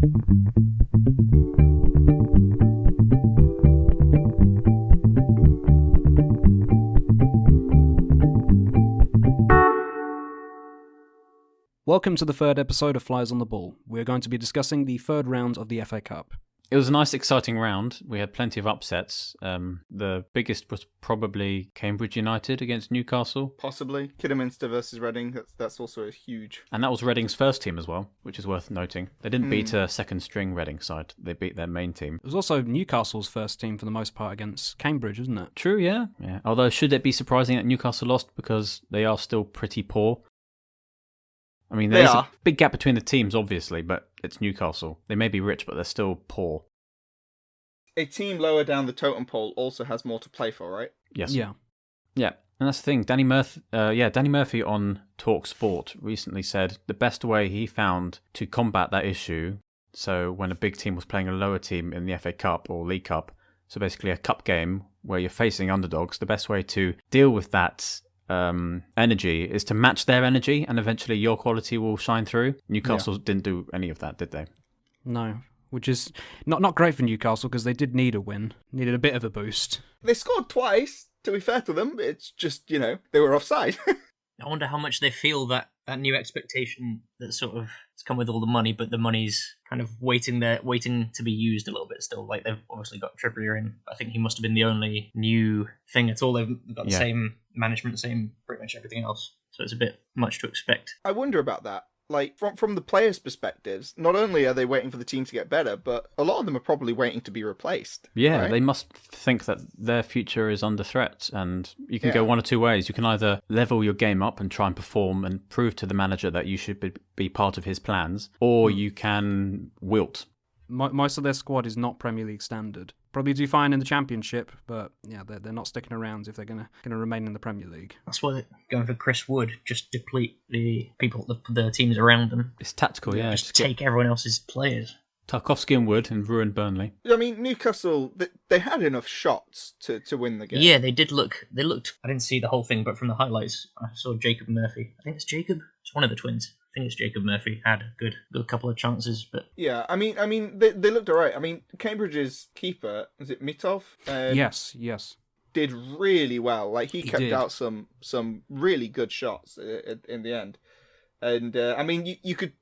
Welcome to the third episode of Flies on the Ball. We're going to be discussing the third round of the FA Cup. It was a nice, exciting round. We had plenty of upsets. The biggest was probably Cambridge United against Newcastle. Possibly. Kidderminster versus Reading. That's also a huge... And that was Reading's first team as well, which is worth noting. They didn't beat a second-string Reading side. They beat their main team. It was also Newcastle's first team for the most part against Cambridge, isn't it? True, yeah. Although, should it be surprising that Newcastle lost because they are still pretty poor? I mean, there's a big gap between the teams, obviously, but it's Newcastle. They may be rich, but they're still poor. A team lower down the totem pole also has more to play for, right? Yes. Yeah. Yeah, and that's the thing. Danny Murphy on Talk Sport recently said the best way he found to combat that issue, so when a big team was playing a lower team in the FA Cup or League Cup, so basically a cup game where you're facing underdogs, the best way to deal with that energy is to match their energy, and eventually your quality will shine through. Newcastle didn't do any of that, did they? No, which is not great for Newcastle because they did need a win, needed a bit of a boost. They scored twice, to be fair to them. It's just, they were offside. I wonder how much they feel that new expectation that sort of has come with all the money, but the money's kind of waiting to be used a little bit still. Like, they've obviously got Trippier in. I think he must have been the only new thing at all. They've got the same management, same pretty much everything else. So it's a bit much to expect. I wonder about that. Like, from the players' perspectives, not only are they waiting for the team to get better, but a lot of them are probably waiting to be replaced. Yeah, right? They must think that their future is under threat, and you can go one or two ways. You can either level your game up and try and perform and prove to the manager that you should be part of his plans, or you can wilt. Most of their squad is not Premier League standard. Probably do fine in the Championship, but yeah, they're not sticking around if they're gonna remain in the Premier League. That's why they're going for Chris Wood, just deplete the people, the teams around them. It's tactical, yeah. Just take everyone else's players. Tarkovsky and Wood and ruin Burnley. I mean, Newcastle, they had enough shots to win the game. Yeah, they did look. They looked. I didn't see the whole thing, but from the highlights, I saw Jacob Murphy. I think it's Jacob. It's one of the twins. I think it's Jacob Murphy. Had a good couple of chances, but yeah, I mean, they looked alright. I mean, Cambridge's keeper, is it Mitov? Yes. Did really well. Like, he kept did. out some really good shots in the end. And I mean, you could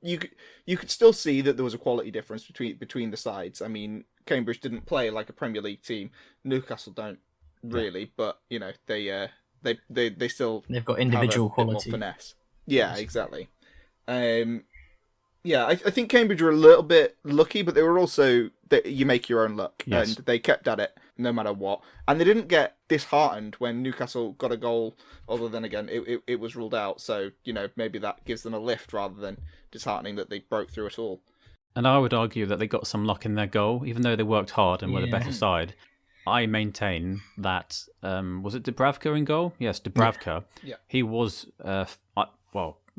still see that there was a quality difference between the sides. I mean, Cambridge didn't play like a Premier League team. Newcastle don't really, but they still they've got individual have a bit quality, more finesse. Yeah, exactly. I think Cambridge were a little bit lucky, but they were also you make your own luck, and they kept at it no matter what. And they didn't get disheartened when Newcastle got a goal. Other than, again, it was ruled out. So maybe that gives them a lift rather than disheartening that they broke through it all. And I would argue that they got some luck in their goal, even though they worked hard and were the better side. I maintain that was it Dubravka in goal? Yes, Dubravka. Yeah. He was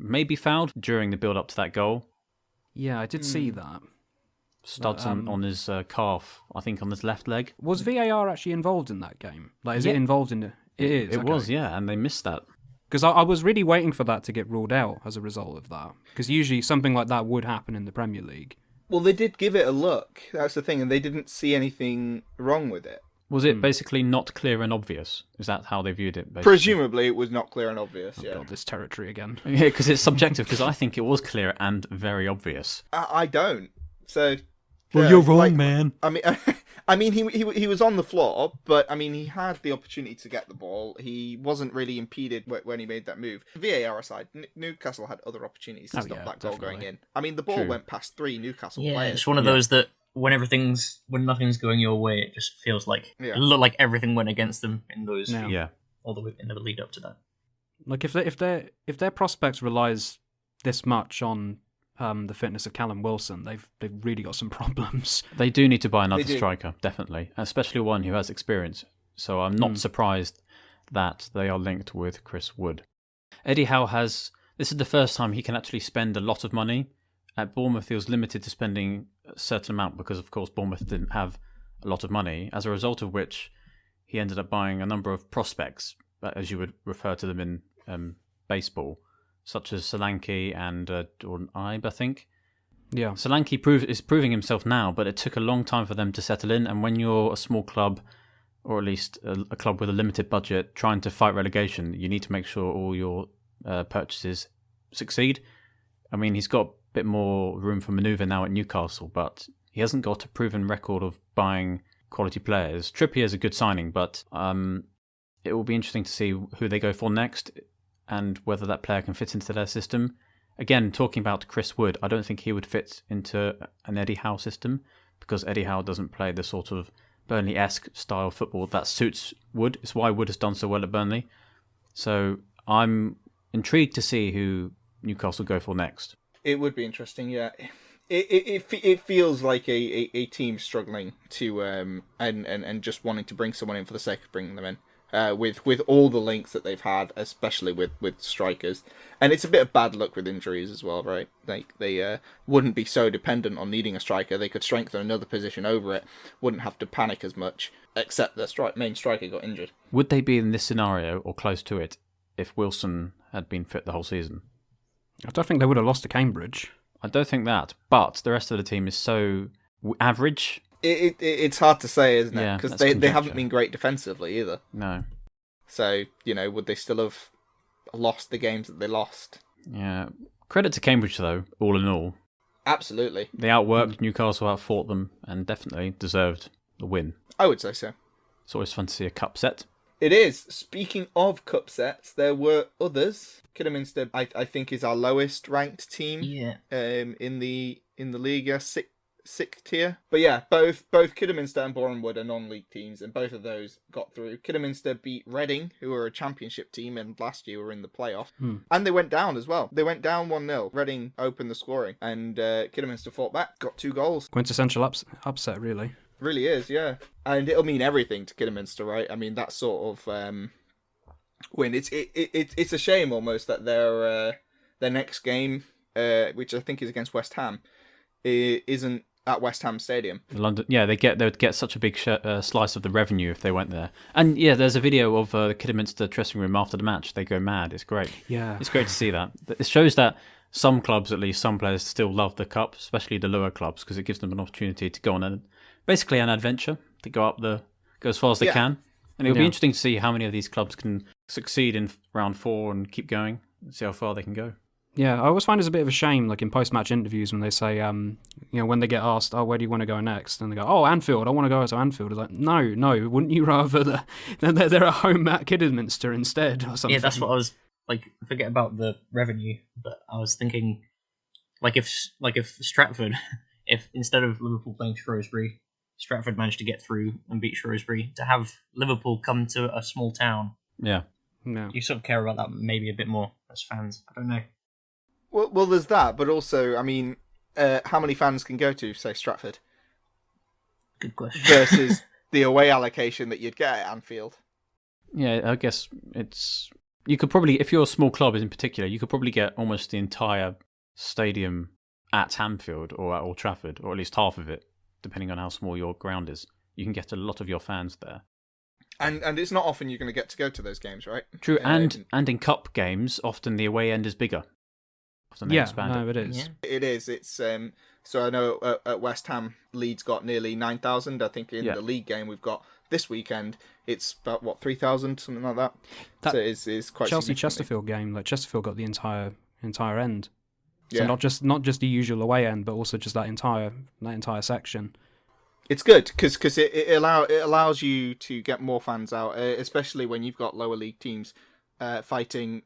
maybe fouled during the build-up to that goal. Yeah, I did see that. Studs on his calf, I think on his left leg. Was VAR actually involved in that game? Like, is it involved in it? It is. It was, yeah, and they missed that. Because I was really waiting for that to get ruled out as a result of that. Because usually something like that would happen in the Premier League. Well, they did give it a look. That's the thing, and they didn't see anything wrong with it. Was it basically not clear and obvious? Is that how they viewed it? Basically? Presumably, it was not clear and obvious. Oh, yeah. God, this territory again. Yeah, because it's subjective. Because I think it was clear and very obvious. I don't. So. Well, you're wrong, man. I mean, he was on the floor, but I mean, he had the opportunity to get the ball. He wasn't really impeded when he made that move. VAR aside, Newcastle had other opportunities to stop that goal going in. I mean, the ball went past 3 Newcastle players. Yeah, it's one of those that when nothing's going your way, it just feels like it looked like everything went against them in those all the way in the lead up to that. Like if their prospects relies this much on the fitness of Callum Wilson, they've really got some problems. They do need to buy another striker, definitely, especially one who has experience. So I'm not surprised that they are linked with Chris Wood. Eddie Howe this is the first time he can actually spend a lot of money. At Bournemouth, he was limited to spending a certain amount because, of course, Bournemouth didn't have a lot of money, as a result of which he ended up buying a number of prospects, as you would refer to them in baseball, such as Solanke and Jordan Ibe, I think. Yeah. Solanke is proving himself now, but it took a long time for them to settle in. And when you're a small club, or at least a club with a limited budget, trying to fight relegation, you need to make sure all your purchases succeed. I mean, he's got a bit more room for manoeuvre now at Newcastle, but he hasn't got a proven record of buying quality players. Trippier is a good signing, but it will be interesting to see who they go for next and whether that player can fit into their system. Again, talking about Chris Wood, I don't think he would fit into an Eddie Howe system because Eddie Howe doesn't play the sort of Burnley-esque style of football that suits Wood. It's why Wood has done so well at Burnley. So I'm intrigued to see who Newcastle go for next. It would be interesting, yeah. It feels like a team struggling to and just wanting to bring someone in for the sake of bringing them in. With all the links that they've had, especially with strikers, and it's a bit of bad luck with injuries as well, right? Like they wouldn't be so dependent on needing a striker; they could strengthen another position over it, wouldn't have to panic as much. Except the main striker got injured. Would they be in this scenario or close to it if Wilson had been fit the whole season? I don't think they would have lost to Cambridge. I don't think that, but the rest of the team is so average. It's hard to say, isn't it? Yeah, Because that's they haven't conjecture. been great defensively either. No. So, would they still have lost the games that they lost? Yeah. Credit to Cambridge, though, all in all. Absolutely. They outworked Newcastle, outfought them, and definitely deserved the win. I would say so. It's always fun to see a cup set. It is. Speaking of cup sets, there were others. Kidderminster, I think, is our lowest ranked team. Yeah. In the league, sixth tier. But yeah, both Kidderminster and Boreham Wood are non-league teams, and both of those got through. Kidderminster beat Reading, who were a championship team, and last year were in the playoff. And they went down as well. They went down 1-0. Reading opened the scoring, and Kidderminster fought back, got 2 goals. Quintessential upset, really. Really is, yeah. And it'll mean everything to Kidderminster, right? I mean, that sort of win. It's a shame almost that their next game, which I think is against West Ham, isn't at West Ham Stadium. London, yeah, they would get such a big slice of the revenue if they went there. And yeah, there's a video of the Kidderminster dressing room after the match. They go mad. It's great. Yeah, it's great to see that. It shows that some clubs, at least some players, still love the cup, especially the lower clubs, because it gives them an opportunity to go on basically an adventure, to go as far as they can. And it'll be interesting to see how many of these clubs can succeed in round 4 and keep going, and see how far they can go. Yeah, I always find it's a bit of a shame, like in post-match interviews, when they say, when they get asked, "Oh, where do you want to go next?" and they go, "Oh, Anfield. I want to go to Anfield." It's like, no, wouldn't you rather they're at home at Kidderminster instead or something? Yeah, that's what I was like. Forget about the revenue, but I was thinking, if Stratford, if instead of Liverpool playing Shrewsbury, Stratford managed to get through and beat Shrewsbury, to have Liverpool come to a small town. Yeah. You sort of care about that maybe a bit more as fans. I don't know. Well, there's that, but also, I mean, how many fans can go to, say, Stratford? Good question. Versus the away allocation that you'd get at Anfield. Yeah, I guess you could probably, if you're a small club in particular, you could probably get almost the entire stadium at Anfield or at Old Trafford, or at least half of it, depending on how small your ground is. You can get a lot of your fans there. And it's not often you're going to go to those games, right? True, and in cup games, often the away end is bigger. Often they expand it is. Yeah. It is. It's so I know at West Ham, Leeds got nearly 9,000. I think in the league game we've got this weekend, it's about 3,000, something like that. So it's quite Chelsea Chesterfield game. Like Chesterfield got the entire end. So Yeah. not just the usual away end, but also just that entire section. It's good because it allows you to get more fans out, especially when you've got lower league teams fighting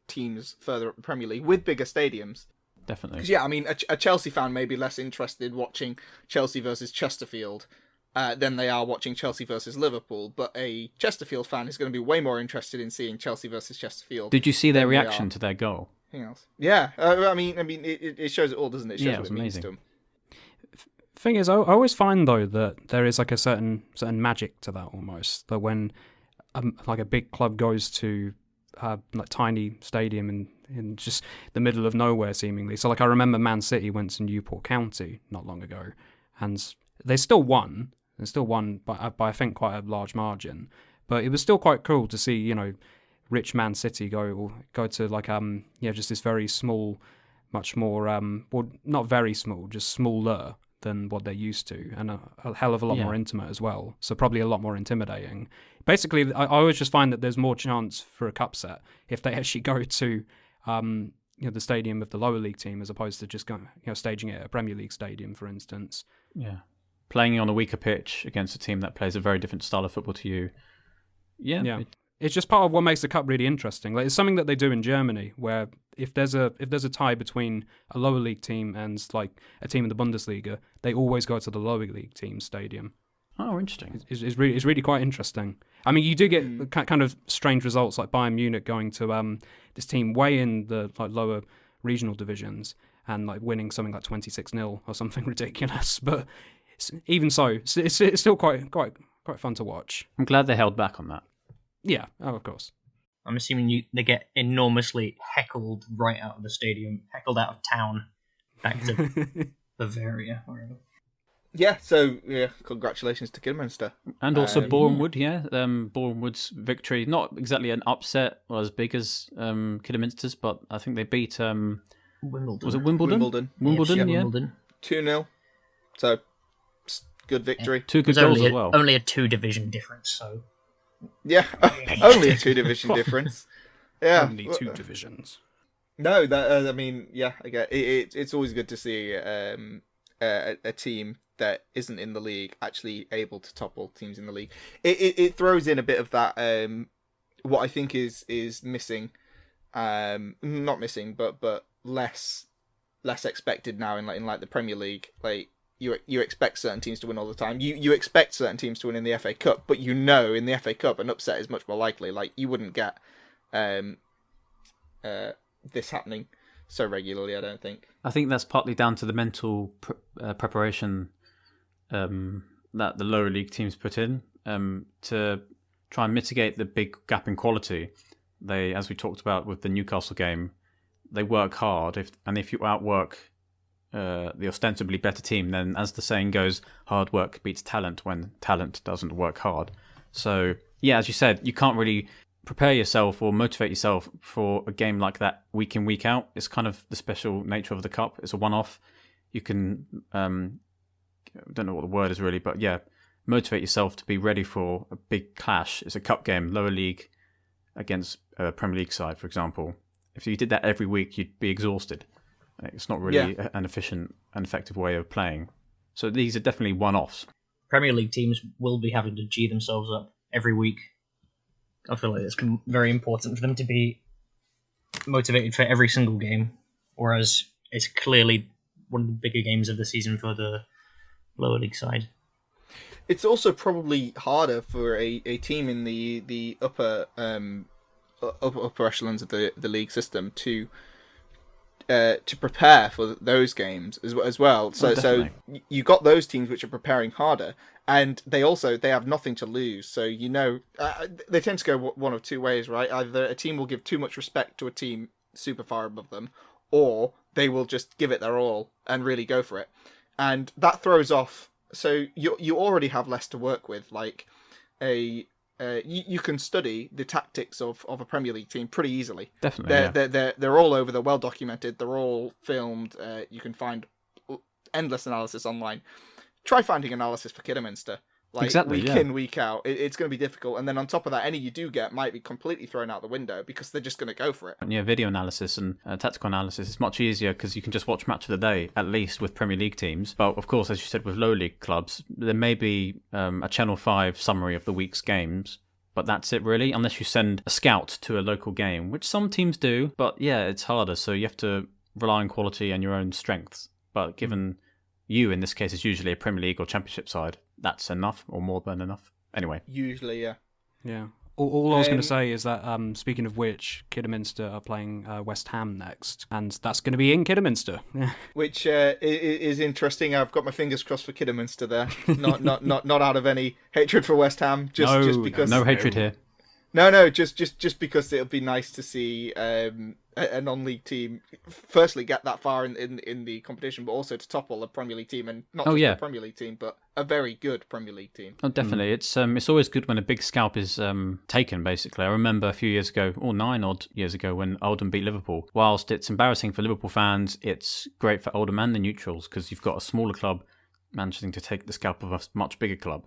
teams further up the Premier League with bigger stadiums. Definitely. Because I mean, a Chelsea fan may be less interested watching Chelsea versus Chesterfield than they are watching Chelsea versus Liverpool, but a Chesterfield fan is going to be way more interested in seeing Chelsea versus Chesterfield. Did you see their reaction to their goal? Anything else? Yeah, I mean, it shows it all, doesn't it? It shows it was what it means amazing. to them. Thing is, I always find though that there is like a certain magic to that almost. That when like a big club goes to like tiny stadium in just the middle of nowhere seemingly. So like I remember Man City went to Newport County not long ago, and they still won. They still won by I think quite a large margin. But it was still quite cool to see rich Man City go to like just this very small much more, well, not very small, just smaller than what they're used to, and a hell of a lot more intimate as well. So probably a lot more intimidating. Basically, I always just find that there's more chance for a cup set if they actually go to the stadium of the lower league team as opposed to just going, staging it at a Premier League stadium, for instance. Yeah, playing on a weaker pitch against a team that plays a very different style of football to you. Yeah. It's just part of what makes the cup really interesting. Like, it's something that they do in Germany, where if there's a tie between a lower league team and like a team in the Bundesliga, they always go to the lower league team's stadium. Oh, interesting. It's really quite interesting. I mean, you do get kind of strange results like Bayern Munich going to this team way in the like lower regional divisions and like winning something like 26-0 or something ridiculous. But even so, it's still quite fun to watch. I'm glad they held back on that. Yeah, of course. I'm assuming they get enormously heckled right out of the stadium, heckled out of town, back to Bavaria, wherever. Yeah, so congratulations to Kidderminster. And also Bournemouth, Bournemouth's victory, not exactly an upset or as big as Kidderminster's, but I think they beat Wimbledon. Was it Wimbledon? Wimbledon, Yeah. Wimbledon. 2-0. So good victory. Two good goals as well. Only a 2-division difference, so. Yeah, only a 2-division difference. Yeah, Only 2 divisions. No, that I mean, yeah, I get it. It's always good to see a team that isn't in the league actually able to topple teams in the league. It throws in a bit of that what I think is missing, not missing, but less expected now in like the Premier League. Like you expect certain teams to win all the time. You expect certain teams to win in the FA Cup, but in the FA Cup an upset is much more likely. Like you wouldn't get this happening so regularly, I don't think. I think that's partly down to the mental preparation that the lower league teams put in to try and mitigate the big gap in quality. They, as we talked about with the Newcastle game, they work hard. If you outwork the ostensibly better team, then as the saying goes, hard work beats talent when talent doesn't work hard. So yeah, as you said, you can't really prepare yourself or motivate yourself for a game like that week in, week out. It's kind of the special nature of the cup. It's a one-off. You can, I don't know what the word is really, but yeah, motivate yourself to be ready for a big clash. It's a cup game, lower league against a Premier League side, for example. If you did that every week, you'd be exhausted. It's not really an efficient and effective way of playing. So these are definitely one-offs. Premier League teams will be having to G themselves up every week. I feel like it's very important for them to be motivated for every single game, whereas it's clearly one of the bigger games of the season for the lower league side. It's also probably harder for a team in the upper echelons of the league system to prepare for those games as well. So you got those teams which are preparing harder, and they have nothing to lose. So they tend to go one of two ways, right? Either a team will give too much respect to a team super far above them, or they will just give it their all and really go for it, and that throws off. So you already have less to work with. Like you can study the tactics of a Premier League team pretty easily. Definitely, they're all over. They're well documented. They're all filmed. You can find endless analysis online. Try finding analysis for Kidderminster, week in, week out. It's going to be difficult. And then on top of that, any you do get might be completely thrown out the window because they're just going to go for it. Yeah, video analysis and tactical analysis is much easier because you can just watch match of the day, at least with Premier League teams. But of course, as you said, with low league clubs, there may be a Channel 5 summary of the week's games. But that's it really, unless you send a scout to a local game, which some teams do. But yeah, it's harder, so you have to rely on quality and your own strengths. But given you, in this case, is usually a Premier League or Championship side, that's enough, or more than enough. Anyway. Usually, yeah. Yeah. All I was going to say is that, speaking of which, Kidderminster are playing West Ham next, and that's going to be in Kidderminster. Which is interesting. I've got my fingers crossed for Kidderminster there. Not out of any hatred for West Ham, just because no hatred here. No, just because it'll be nice to see a non-league team firstly get that far in the competition, but also to topple a Premier League team, and not just a Premier League team, but a very good Premier League team. Oh, definitely. It's always good when a big scalp is taken, basically. I remember a few years ago, or 9 odd years ago, when Oldham beat Liverpool. Whilst it's embarrassing for Liverpool fans, it's great for Oldham and the neutrals, because you've got a smaller club managing to take the scalp of a much bigger club.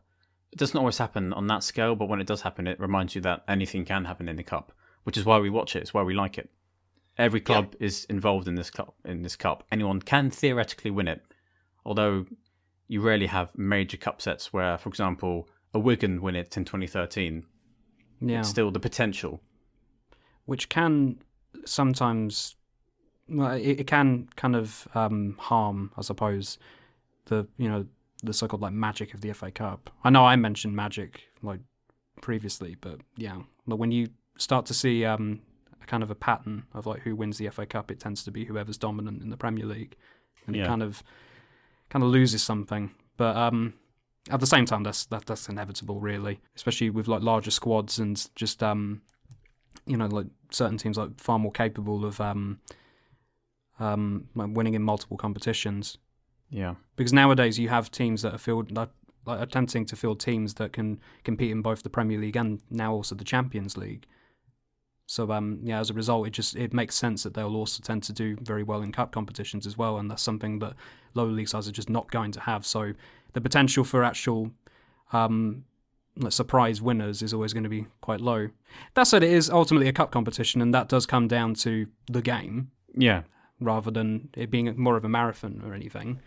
It doesn't always happen on that scale, but when it does happen, it reminds you that anything can happen in the cup, which is why we watch it. It's why we like it. Every club is involved in this cup. Anyone can theoretically win it, although you rarely have major cup sets where, for example, a Wigan win it in 2013. Yeah. It's still the potential. Which can sometimes... Well, it can kind of harm, I suppose, the so-called like magic of the FA Cup. I know I mentioned magic like previously, but yeah, but when you start to see kind of a pattern of like who wins the FA Cup, it tends to be whoever's dominant in the Premier League, and it kind of loses something. But at the same time, that's inevitable, really, especially with like larger squads and just like certain teams like far more capable of like winning in multiple competitions. Yeah, because nowadays you have teams that are like attempting to field teams that can compete in both the Premier League and now also the Champions League. So as a result, it makes sense that they'll also tend to do very well in cup competitions as well, and that's something that lower league sides are just not going to have. So the potential for actual surprise winners is always going to be quite low. That said, it is ultimately a cup competition, and that does come down to the game, rather than it being more of a marathon or anything.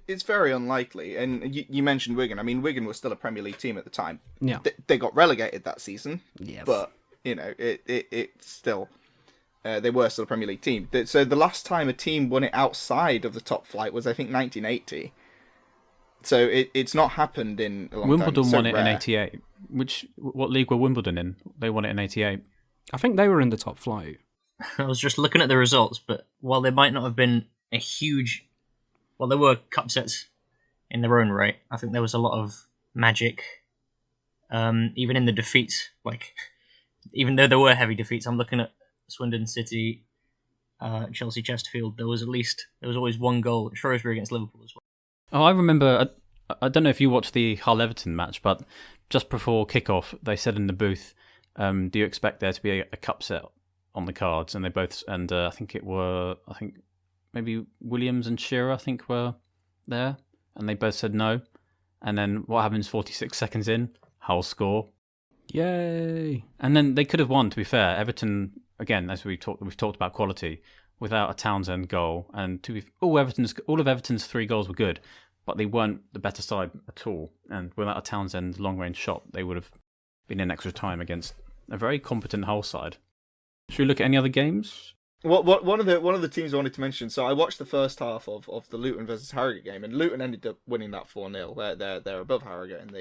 It's very unlikely, and you mentioned Wigan. I mean, Wigan was still a Premier League team at the time. Yeah, they got relegated that season. Yeah, but it still they were still a Premier League team. So the last time a team won it outside of the top flight was, I think, 1980. So it's not happened in a long Wimbledon time. So won it rare. in '88. What league were Wimbledon in? They won it in '88. I think they were in the top flight. I was just looking at the results, but while they might not have been a huge... Well, there were cup sets in their own right. I think there was a lot of magic, even in the defeats. Like, even though there were heavy defeats, I'm looking at Swindon City, Chelsea Chesterfield. There was always one goal at Shrewsbury against Liverpool as well. Oh, I remember. I don't know if you watched the Hull Everton match, but just before kickoff, they said in the booth, "Do you expect there to be a cup set on the cards?" And they both, and I think maybe Williams and Shearer, I think, were there, and they both said no. And then what happens 46 seconds in? Hull score. Yay! And then they could have won, to be fair. Everton, again, as we've talked about quality, without a Townsend goal. And all of Everton's 3 goals were good, but they weren't the better side at all. And without a Townsend long-range shot, they would have been in extra time against a very competent Hull side. Should we look at any other games? One of the teams I wanted to mention. So I watched the first half of the Luton versus Harrogate game, and Luton ended up winning that 4-0. They're above Harrogate, and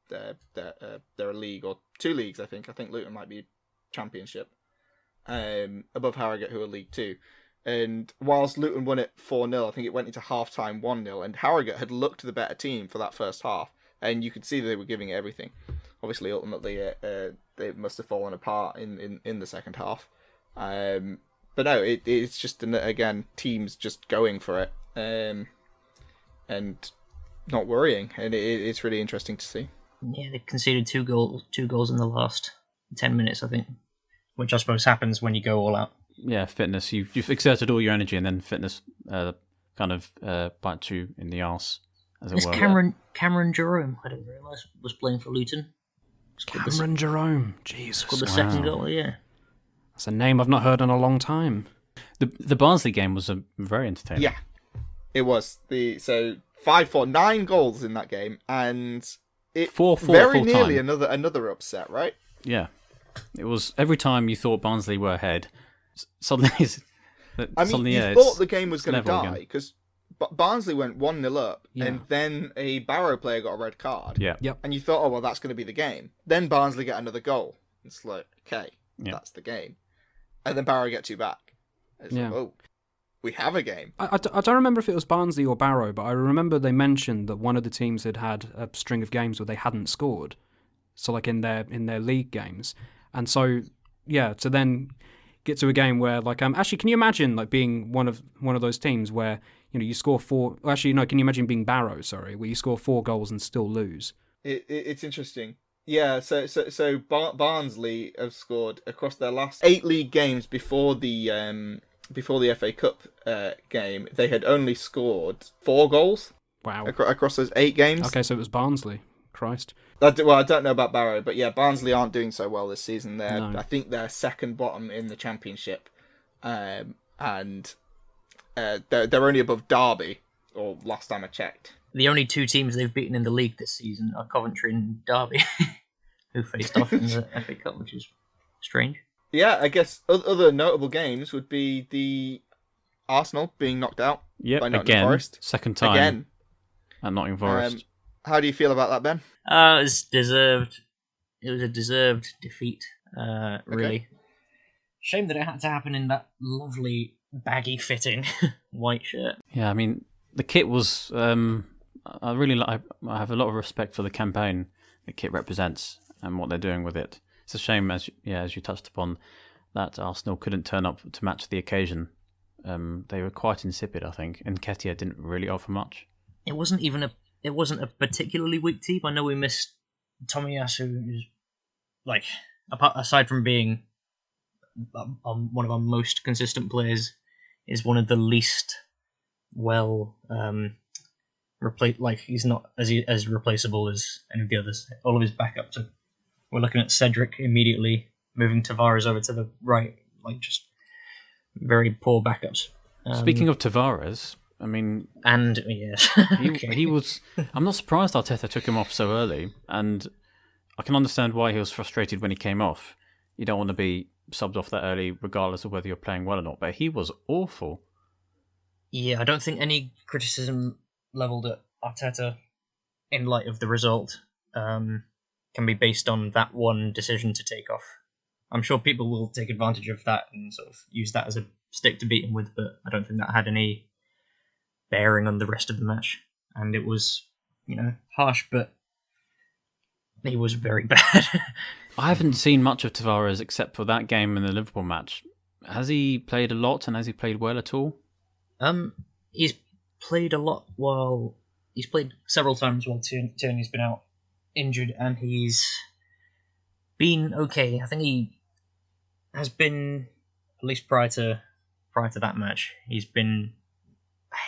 they're a league or 2 leagues. I think Luton might be Championship, above Harrogate, who are League 2. And whilst Luton won it 4-0, I think it went into half time 1-0, and Harrogate had looked the better team for that first half, and you could see they were giving it everything. Obviously, ultimately, they must have fallen apart in the second half. But no, it's just, again, teams just going for it and not worrying, and it's really interesting to see. Yeah, they conceded two goals in the last 10 minutes, I think, which I suppose happens when you go all out. Yeah, fitness. You've exerted all your energy, and then fitness kind of bites you in the arse, as it were. Cameron Jerome, I didn't realise, was playing for Luton. Cameron Jerome, Jesus. Scored the second goal, yeah. That's a name I've not heard in a long time. The Barnsley game was very entertaining. Yeah, it was. So 5-4, 9 goals in that game, and it 4-4 very full nearly time. another upset, right? Yeah, it was every time you thought Barnsley were ahead, suddenly. You thought the game was going to die because Barnsley went 1-0 up, and then a Barrow player got a red card. Yeah, yep. And you thought, oh well, that's going to be the game. Then Barnsley get another goal. It's like, okay, that's the game. And then Barrow get 2 back. It's like, oh, we have a game. I don't remember if it was Barnsley or Barrow, but I remember they mentioned that one of the teams had had a string of games where they hadn't scored. So like in their league games. And so, to then get to a game where like actually, can you imagine like being one of those teams where you score four? Actually, no. Can you imagine being Barrow? Sorry, where you score 4 goals and still lose? It's interesting. Yeah, so Barnsley have scored across their last 8 league games before the FA Cup game. They had only scored 4 goals. Wow. Across those 8 games. Okay, so it was Barnsley. Christ. I don't know about Barrow, but yeah, Barnsley aren't doing so well this season. I think they're second bottom in the Championship, and they're only above Derby, or last time I checked. The only 2 teams they've beaten in the league this season are Coventry and Derby, who faced off in the FA Cup, which is strange. Yeah, I guess other notable games would be the Arsenal being knocked out by Nottingham Forest. Second time again at Nottingham Forest. How do you feel about that, Ben? It was deserved. It was a deserved defeat, really. Okay. Shame that it had to happen in that lovely baggy fitting white shirt. Yeah, I mean, the kit was... I have a lot of respect for the campaign the kit represents and what they're doing with it. It's a shame, as you touched upon, that Arsenal couldn't turn up to match the occasion. They were quite insipid, I think, and Nketiah didn't really offer much. It wasn't a particularly weak team. I know we missed Tomiyasu, who's like, aside from being one of our most consistent players, is one of the least well he's not as replaceable as any of the others. All of his backups we're looking at Cedric immediately, moving Tavares over to the right, like just very poor backups. Speaking of Tavares, I mean, and yes, he was. I'm not surprised Arteta took him off so early, and I can understand why he was frustrated when he came off. You don't want to be subbed off that early, regardless of whether you're playing well or not. But he was awful. Yeah, I don't think any criticism levelled at Arteta in light of the result can be based on that one decision to take off. I'm sure people will take advantage of that and sort of use that as a stick to beat him with, but I don't think that had any bearing on the rest of the match. And it was, harsh, but he was very bad. I haven't seen much of Tavares except for that game in the Liverpool match. Has he played a lot, and has he played well at all? He's played a lot he's played several times while Tierney's been out injured, and he's been okay. I think he has been, at least prior to that match, he's been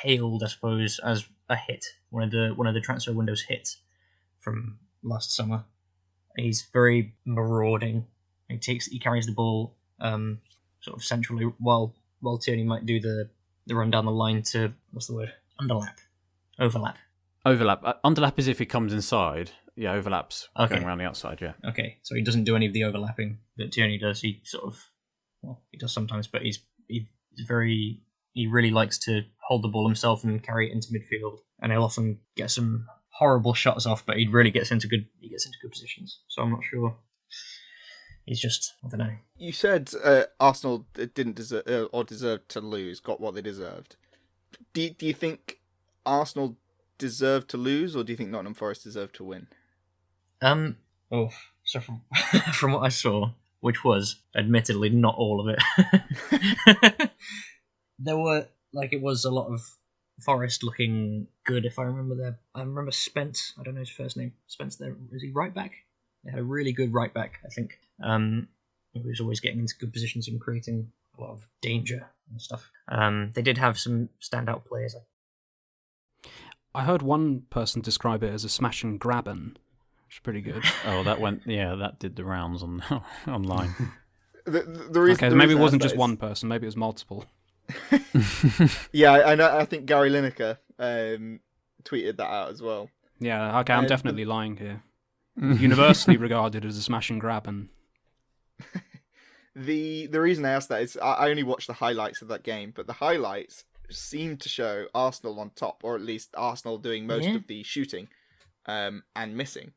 hailed, I suppose, as a hit, one of the transfer window's hits from last summer. He's very marauding. He carries the ball sort of centrally, while Tierney might do the run down the line to, what's the word? Overlap. Underlap is if he comes inside. Yeah, overlaps going around the outside, yeah. Okay, so he doesn't do any of the overlapping that Tierney does. He he does sometimes, but he really likes to hold the ball himself and carry it into midfield. And he'll often get some horrible shots off, but he really gets into good positions. So I'm not sure. He's just, I don't know. You said Arsenal didn't deserve or deserved to lose, got what they deserved. Do you think Arsenal deserved to lose, or do you think Nottingham Forest deserved to win? So from what I saw, which was admittedly not all of it, there were it was a lot of Forest looking good. If I remember Spence. I don't know his first name. Spence. There is he right back? They had a really good right back, I think. He was always getting into good positions and creating a lot of danger and stuff. They did have some standout players. I heard one person describe it as a smash and grabbing, which is pretty good. Oh, that did the rounds online. The reason, okay, so maybe it wasn't just one person, maybe it was multiple. Yeah, I know. I think Gary Lineker tweeted that out as well. Yeah, okay, I'm definitely lying here. Universally regarded as a smash and grab, and the reason I asked that is I only watched the highlights of that game, but the highlights seemed to show Arsenal on top, or at least Arsenal doing most of the shooting and missing.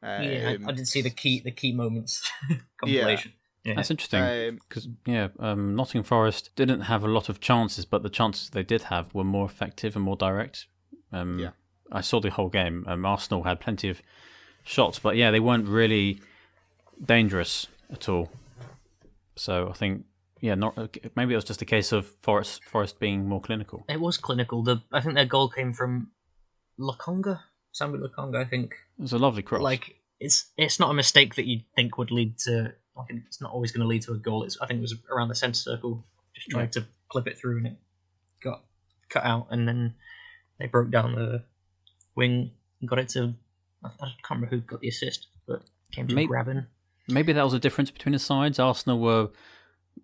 I did see the key moments compilation. Yeah. That's interesting because Nottingham Forest didn't have a lot of chances, but the chances they did have were more effective and more direct. I saw the whole game. Arsenal had plenty of shots, but they weren't really dangerous at all. So I think yeah, not maybe it was just a case of Forest being more clinical. It was clinical. I think their goal came from Lokonga, Sambi Lokonga, I think. It was a lovely cross. Like it's not a mistake that you'd think would lead to. Like it's not always going to lead to a goal. I think it was around the centre circle. Just tried to clip it through and it got cut out, and then they broke down the wing and got it to. I can't remember who got the assist, but came to Graben. Maybe that was a difference between the sides. Arsenal were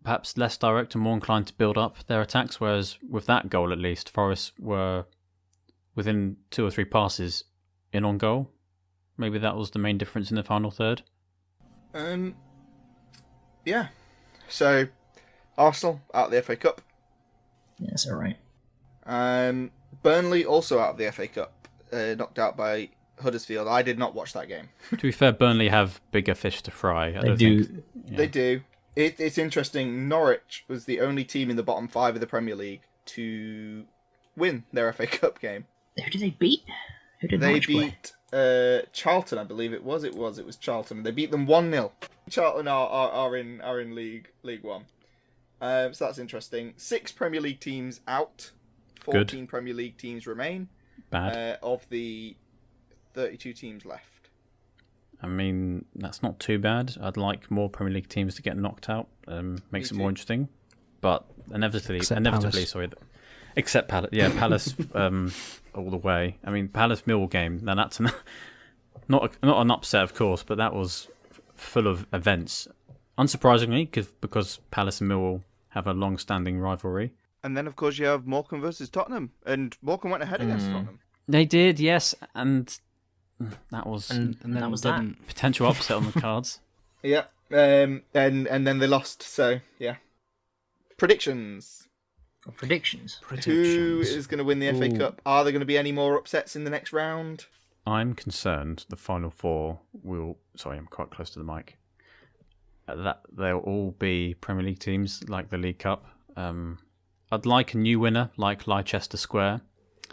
perhaps less direct and more inclined to build up their attacks, whereas with that goal at least, Forest were within 2 or 3 passes in on goal. Maybe that was the main difference in the final third. Yeah. So, Arsenal out of the FA Cup. Yeah, that's all right. Burnley also out of the FA Cup, knocked out by Huddersfield. I did not watch that game. To be fair, Burnley have bigger fish to fry. They do. They do. It's interesting. Norwich was the only team in the bottom 5 of the Premier League to win their FA Cup game. Who did they beat? Who did they Norwich beat Charlton, I believe it was. It was Charlton. They beat them 1-0. Charlton are in League 1. So that's interesting. 6 Premier League teams out. 14 Good. Premier League teams remain. Bad. Of the 32 teams left. I mean, that's not too bad. I'd like more Premier League teams to get knocked out. Makes it more interesting. But inevitably, except Palace. Yeah, Palace all the way. I mean, Palace Millwall game. Now that's not an upset, of course, but that was full of events. Unsurprisingly, because Palace and Millwall have a long-standing rivalry. And then, of course, you have Morecambe versus Tottenham, and Morecambe went ahead against Tottenham. They did, yes, and that was and that was that potential upset on the cards. Yeah, and then they lost. So yeah, predictions. Who is going to win the FA Cup? Are there going to be any more upsets in the next round? I'm concerned the final 4 will. Sorry, I'm quite close to the mic. That they'll all be Premier League teams, like the League Cup. I'd like a new winner, like Leicester Square.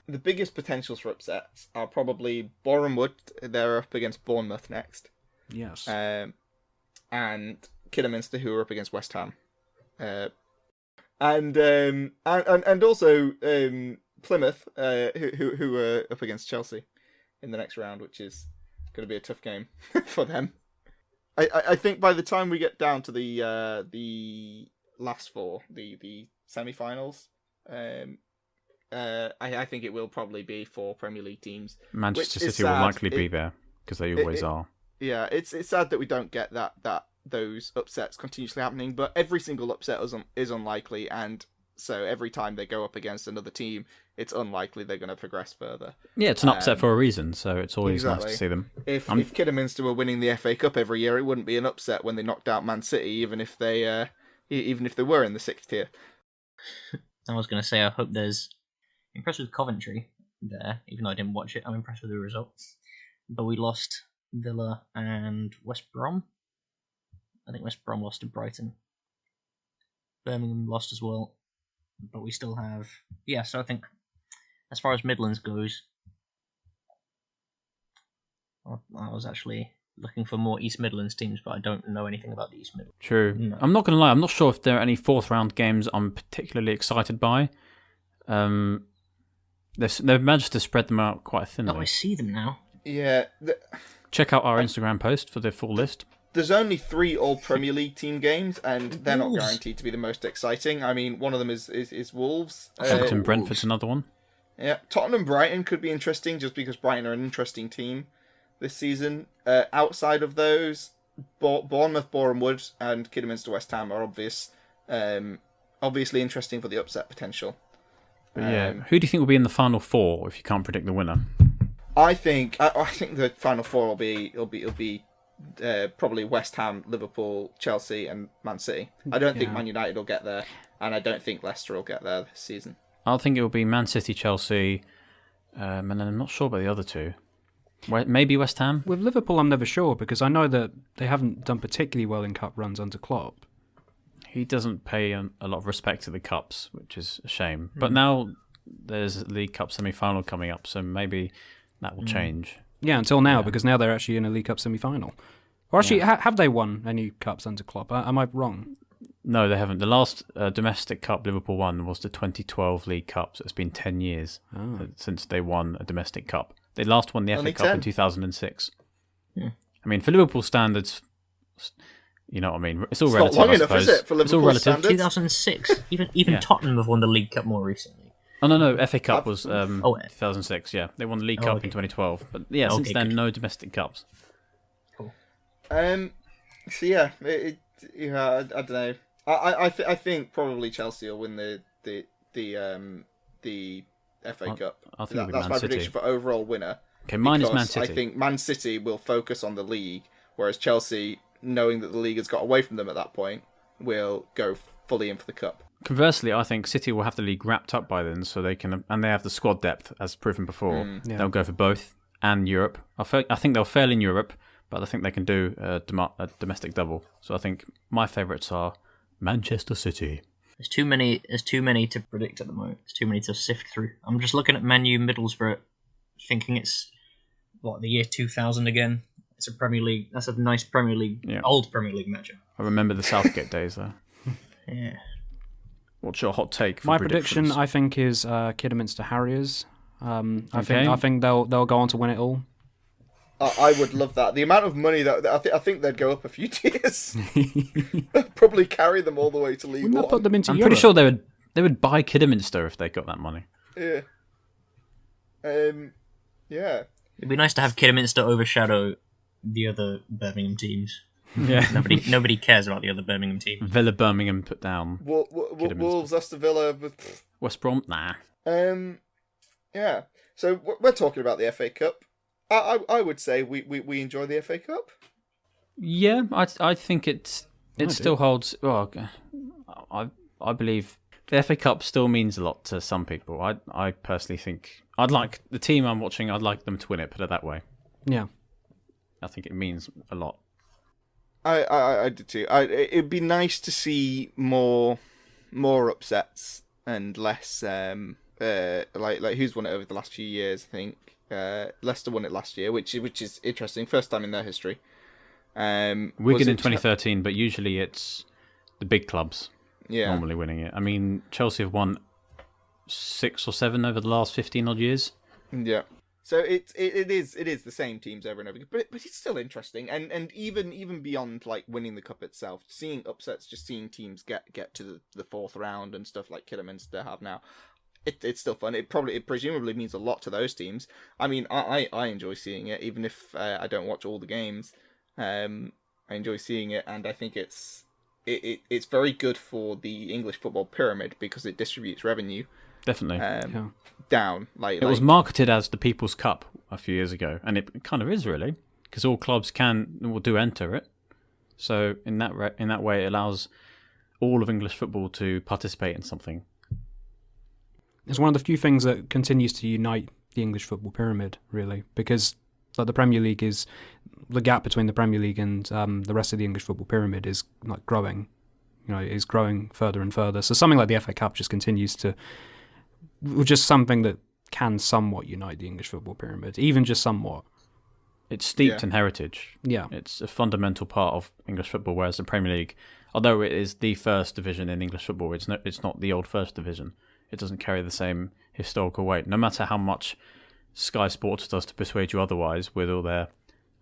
The biggest potentials for upsets are probably Boreham Wood. They're up against Bournemouth next. Yes. And Kidderminster, who are up against West Ham. And also Plymouth, who are up against Chelsea in the next round, which is going to be a tough game for them. I think by the time we get down to the last 4, the semi-finals, I think it will probably be 4 Premier League teams. Manchester City will likely be there because they always are. Yeah, it's sad that we don't get those upsets continuously happening, but every single upset is unlikely, and so every time they go up against another team, it's unlikely they're going to progress further. Yeah, it's an upset for a reason, so it's always nice to see them. If Kidderminster were winning the FA Cup every year, it wouldn't be an upset when they knocked out Man City, even if they were in the 6th tier. I was going to say, I hope there's impressed with Coventry there, even though I didn't watch it. I'm impressed with the results, but we lost Villa and West Brom. I think West Brom lost to Brighton. Birmingham lost as well, but we still have... Yeah, so I think as far as Midlands goes, I was actually looking for more East Midlands teams, but I don't know anything about the East Midlands. True. No. I'm not going to lie, I'm not sure if there are any 4th round games I'm particularly excited by. They've managed to spread them out quite thinly. Oh, I see them now. Yeah. Check out our Instagram post for the full list. There's only 3 all Premier League team games, and they're not guaranteed to be the most exciting. I mean, one of them is Wolves. Everton Brentford's another one. Yeah, Tottenham Brighton could be interesting, just because Brighton are an interesting team this season. Outside of those, Bournemouth, Boreham Wood, and Kidderminster West Ham are obviously interesting for the upset potential. But yeah, who do you think will be in the final 4 if you can't predict the winner? I think the final 4 will be probably West Ham, Liverpool, Chelsea, and Man City. I don't think Man United will get there, and I don't think Leicester will get there this season. I think it will be Man City, Chelsea, and then I'm not sure about the other 2. Maybe West Ham? With Liverpool, I'm never sure, because I know that they haven't done particularly well in cup runs under Klopp. He doesn't pay a lot of respect to the Cups, which is a shame. But now there's a League Cup semi-final coming up, so maybe that will change. Yeah, until now, because now they're actually in a League Cup semi-final. Or actually, have they won any cups under Klopp? Am I wrong? No, they haven't. The last domestic cup Liverpool won was the 2012 League Cup. So it's been 10 years since they won a domestic cup. They last won the Only FA Cup 10. in 2006. Yeah. I mean, for Liverpool standards, you know what I mean? It's all It's relative, not long I enough, suppose. is it, for It's all Liverpool relative. standards? 2006. Even Yeah. Tottenham have won the League Cup more recently. Oh, no. FA Cup was 2006, yeah. They won the League Cup okay. in 2012. But yeah, since Okay, then, good. no domestic cups. So yeah, I don't know. I think probably Chelsea will win the FA Cup. I think it'll be That's Man my City. prediction for overall winner. Okay, mine is Man Because City. I think Man City will focus on the league, whereas Chelsea, knowing that the league has got away from them at that point, will go fully in for the cup. Conversely, I think City will have the league wrapped up by then, so they can, and they have the squad depth, as proven before. Yeah. They'll go for both and Europe. I think they'll fail in Europe, but I think they can do a domestic double. So I think my favourites are Manchester City. There's too many to predict at the moment. There's too many to sift through. I'm just looking at Man U Middlesbrough, thinking it's the year 2000 again. It's a Premier League. That's a nice Premier League, old Premier League matchup. I remember the Southgate days, though. Yeah. What's your hot take for My predictions? prediction, I think, is Kidderminster Harriers. I Okay. think they'll go on to win it all. I would love that. The amount of money that I think they'd go up a few tiers. Probably carry them all the way to League Wouldn't that One. put them into I'm Europe? pretty sure they would buy Kidderminster if they got that money. Yeah. Yeah. It'd be nice to have Kidderminster overshadow the other Birmingham teams. Yeah. Nobody cares about the other Birmingham team. Villa Birmingham put down. Wolves, Aston Villa. West Brom, nah. Yeah. So we're talking about the FA Cup. I would say we enjoy the FA Cup. Yeah, I think it I still do. holds. Well, I believe the FA Cup still means a lot to some people. I personally think I'd like the team I'm watching. I'd like them to win it. Put it that way. Yeah. I think it means a lot. I do too. It'd be nice to see more upsets and less like who's won it over the last few years. I think Leicester won it last year, which is interesting. First time in their history. Wigan Was in it 2013, but usually it's the big clubs normally winning it. I mean, Chelsea have won 6 or 7 over the last 15 odd years. Yeah. So it is the same teams over and over again, but it's still interesting, and even beyond like winning the cup itself, seeing upsets, just seeing teams get to the fourth round and stuff like Kidderminster have now, it's still fun. It presumably means a lot to those teams. I mean, I enjoy seeing it, even if I don't watch all the games. I enjoy seeing it, and I think it's very good for the English football pyramid because it distributes revenue. Definitely. Down. It was marketed as the People's Cup a few years ago, and it kind of is really, because all clubs will enter it. So in that way, it allows all of English football to participate in something. It's one of the few things that continues to unite the English football pyramid, really, because like the Premier League is the gap between the Premier League and the rest of the English football pyramid is like growing, is growing further and further. So something like the FA Cup just continues to, just something that can somewhat unite the English football pyramid, even just somewhat. It's steeped in heritage. Yeah, It's a fundamental part of English football, whereas the Premier League, although it is the first division in English football, it's not the old first division. It doesn't carry the same historical weight, no matter how much Sky Sports does to persuade you otherwise with all their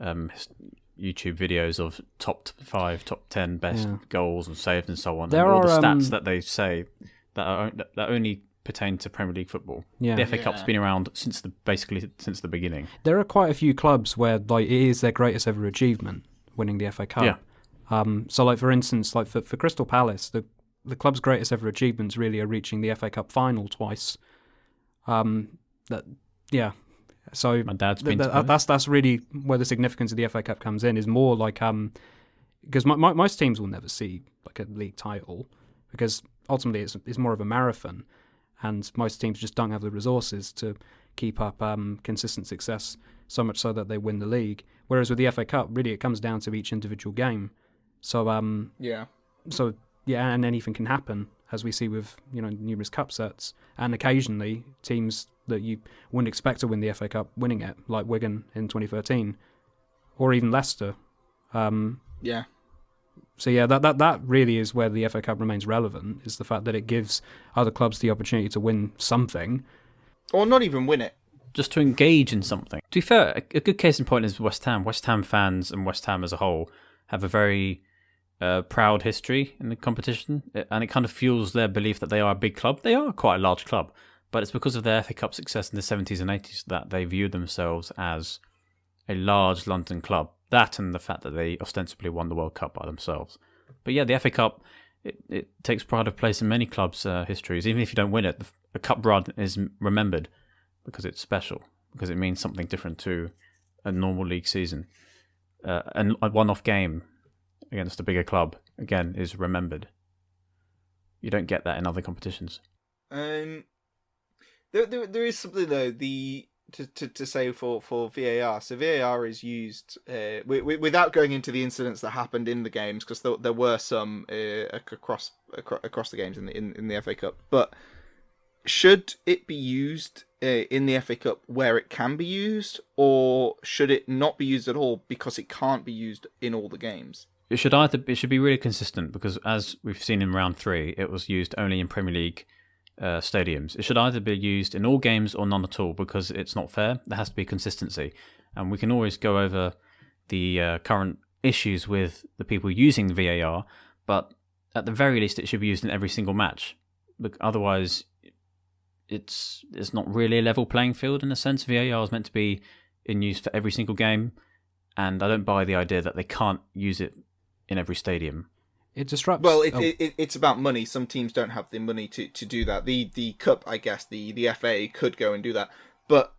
YouTube videos of top 5, top 10 best goals and saves and so on. There and all are, the stats that they say that only pertain to Premier League football. Yeah. The FA Cup's been around since the beginning. there are quite a few clubs where like it is their greatest ever achievement winning the FA Cup. Yeah. So like for instance, like for Crystal Palace, the club's greatest ever achievements really are reaching the FA Cup final twice. So My dad's been to both. that's really where the significance of the FA Cup comes in. Is more like because most teams will never see like a league title because ultimately it's more of a marathon, and most teams just don't have the resources to keep up consistent success. So much so that they win the league. Whereas with the FA Cup, really it comes down to each individual game. So and anything can happen, as we see with numerous cup sets, and occasionally teams that you wouldn't expect to win the FA Cup winning it, like Wigan in 2013, or even Leicester. Yeah. yeah, that really is where the FA Cup remains relevant, is the fact that it gives other clubs the opportunity to win something. Or not even win it. Just to engage in something. To be fair, a good case in point is West Ham. West Ham fans and West Ham as a whole have a very proud history in the competition, and it kind of fuels their belief that they are a big club. They are quite a large club, but it's because of their FA Cup success in the 70s and 80s that they view themselves as a large London club. That and the fact that they ostensibly won the World Cup by themselves. But yeah, the FA Cup, it takes pride of place in many clubs' histories. Even if you don't win it, the cup run is remembered because it's special, because it means something different to a normal league season. And a one-off game against a bigger club, again, is remembered. You don't get that in other competitions. There is something though to say for VAR. So VAR is used without going into the incidents that happened in the games, because there were some across the games in the FA Cup. But should it be used in the FA Cup where it can be used, or should it not be used at all because it can't be used in all the games? It should be really consistent, because as we've seen in round 3, it was used only in Premier League stadiums. It should either be used in all games or none at all, because it's not fair. There has to be consistency, and we can always go over the current issues with the people using the VAR, but at the very least it should be used in every single match. Otherwise, it's not really a level playing field in a sense. VAR is meant to be in use for every single game, and I don't buy the idea that they can't use it in every stadium. It disrupts. Well, it's about money. Some teams don't have the money to do that. The Cup, I guess, the FA could go and do that. But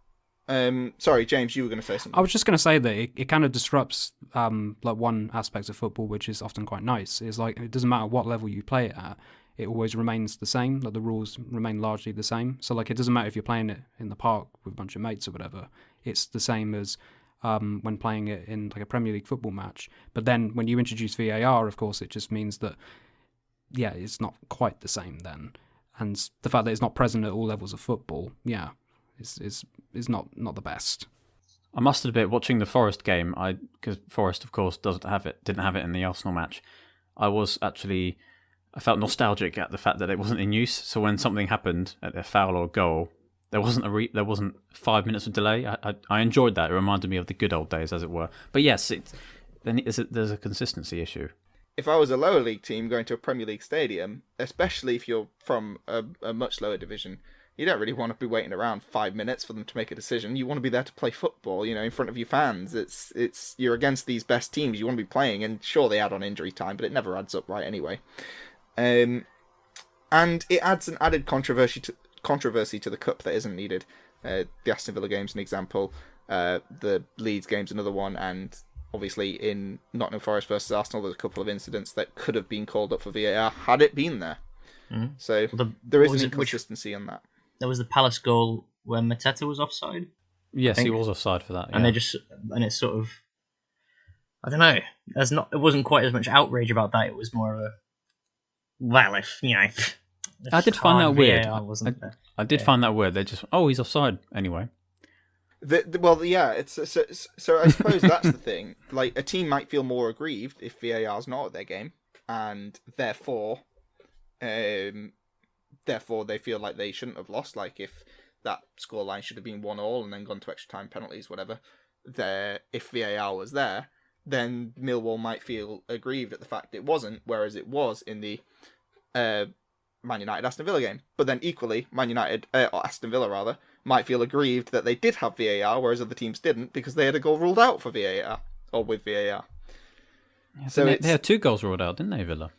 sorry, James, you were going to say something. I was just going to say that it kind of disrupts like one aspect of football, which is often quite nice. Is like, it doesn't matter what level you play it at, it always remains the same. Like, the rules remain largely the same. So like, it doesn't matter if you're playing it in the park with a bunch of mates or whatever. It's the same as when playing it in like a Premier League football match. But then when you introduce VAR, of course, it just means that, yeah, it's not quite the same then. And the fact that it's not present at all levels of football, yeah, is not the best. I must admit, watching the Forest game, because Forest, of course, didn't have it in the Arsenal match, I felt nostalgic at the fact that it wasn't in use. So when something happened, a foul or a goal, there wasn't 5 minutes of delay. I enjoyed that. It reminded me of the good old days, as it were. But yes, there's a consistency issue. If I was a lower league team going to a Premier League stadium, especially if you're from a much lower division, you don't really want to be waiting around 5 minutes for them to make a decision. You want to be there to play football, in front of your fans. It's you're against these best teams. You want to be playing, and sure, they add on injury time, but it never adds up right anyway. And it adds an added controversy to the Cup that isn't needed. The Aston Villa game's an example. The Leeds game's another one, and obviously in Nottingham Forest versus Arsenal, there's a couple of incidents that could have been called up for VAR had it been there. Mm-hmm. So there is an inconsistency on that. There was the Palace goal where Mateta was offside. Yes, he was offside for that. And it's sort of, I don't know. It wasn't quite as much outrage about that. It was more of a, well, I did find that weird. I did Yeah. find that weird. They just, he's offside anyway. Well, yeah. It's so I suppose that's the thing. Like, a team might feel more aggrieved if VAR's not at their game, and therefore they feel like they shouldn't have lost. Like, if that scoreline should have been 1-1 and then gone to extra time, penalties, whatever. If VAR was there, then Millwall might feel aggrieved at the fact it wasn't, whereas it was in the Man United Aston Villa game. But then equally, or Aston Villa rather, might feel aggrieved that they did have VAR, whereas other teams didn't, because they had a goal ruled out for VAR, or with VAR. Yeah, so they had 2 goals ruled out, didn't they, Villa?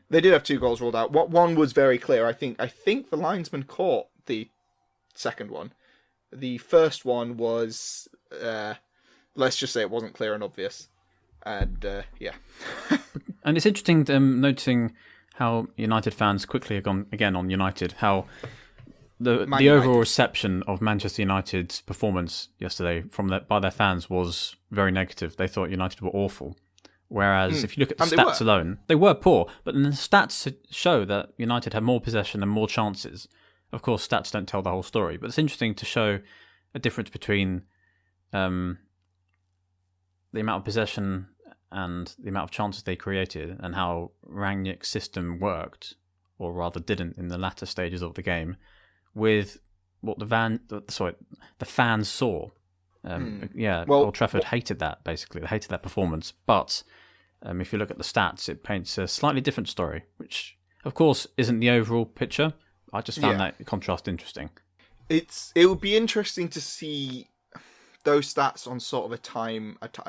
They did have 2 goals ruled out. One was very clear. I think the linesman caught the second one. The first one was, let's just say it wasn't clear and obvious. And, yeah. And it's interesting noticing how United fans quickly have gone again on United, how the overall reception of Manchester United's performance yesterday by their fans was very negative. They thought United were awful. Whereas if you look at the stats alone, they were poor, but then the stats show that United had more possession and more chances. Of course, stats don't tell the whole story, but it's interesting to show a difference between the amount of possession and the amount of chances they created and how Rangnick's system worked, or rather didn't, in the latter stages of the game, with what the fans saw. Old Trafford hated that, basically. They hated that performance. But if you look at the stats, it paints a slightly different story, which, of course, isn't the overall picture. I just found that contrast interesting. It would be interesting to see those stats on sort of a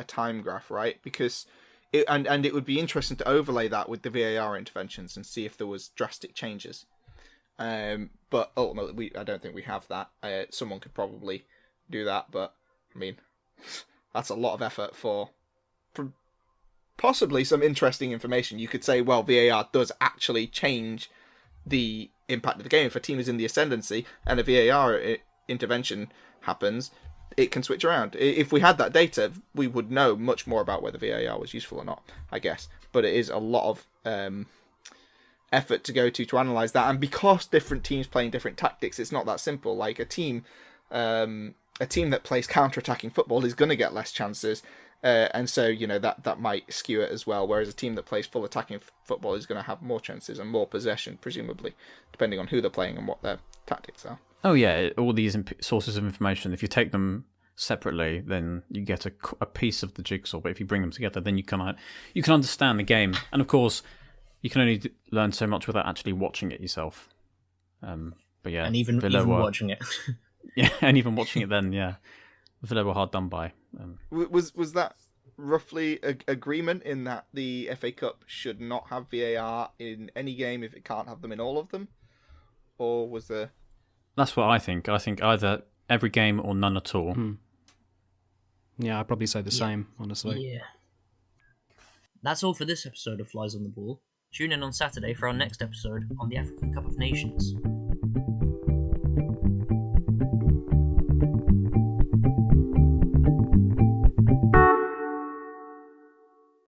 time graph, right? Because it would be interesting to overlay that with the VAR interventions and see if there was drastic changes. But ultimately, I don't think we have that. Someone could probably do that, but I mean, that's a lot of effort for possibly some interesting information. You could say, well, VAR does actually change the impact of the game. If a team is in the ascendancy and a VAR intervention happens, it can switch around. If we had that data, we would know much more about whether VAR was useful or not, I guess. But it is a lot of effort to go to analyze that, and because different teams playing different tactics, it's not that simple. Like a team that plays counter-attacking football is going to get less chances, and so that might skew it as well. Whereas a team that plays full attacking football is going to have more chances and more possession, presumably, depending on who they're playing and what their tactics are. Oh yeah, all these sources of information, if you take them separately, then you get a piece of the jigsaw. But if you bring them together, then you can understand the game. And of course, you can only learn so much without actually watching it yourself. But yeah, and even watching it. Yeah, and even watching it then, yeah. Villa were hard done by. Was that roughly agreement in that the FA Cup should not have VAR in any game if it can't have them in all of them? Or was there... That's what I think. I think either every game or none at all. Yeah, I'd probably say the same, honestly. Yeah. That's all for this episode of Flies on the Ball. Tune in on Saturday for our next episode on the African Cup of Nations.